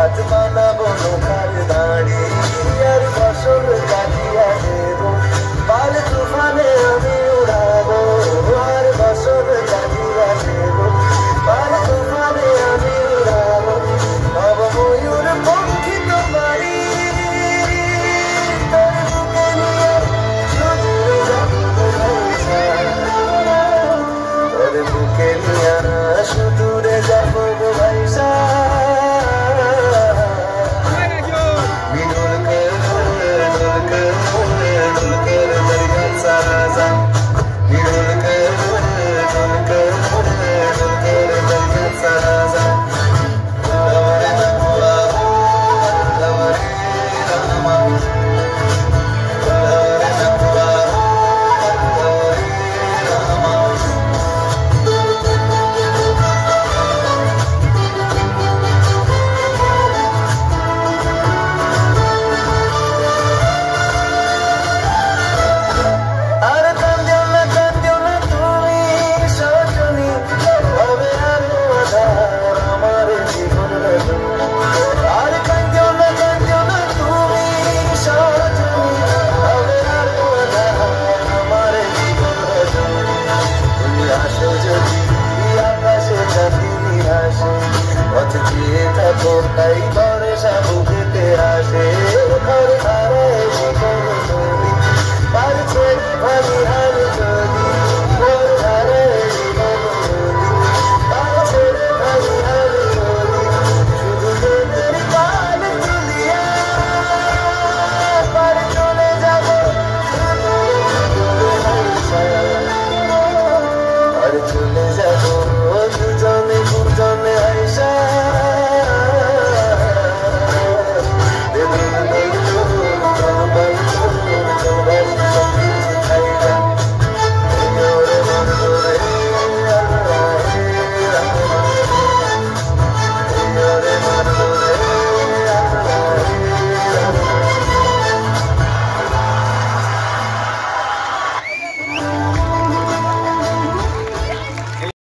हाथ बानाबो नौकार दाड़ी यार बसर काटिया देबो पाल तूफाने आमी उड़ाबो यार बसर काटिया देबो पाल तूफाने आमी उड़ाबो अब मयूर पंखी तुम्हारी तोर बुके निये सुदूर जाबो भाईसा तोर बुके निया सुदूर जाबो भाईसा कई बार सबूते आसे घर धारे जीवन पर छे भली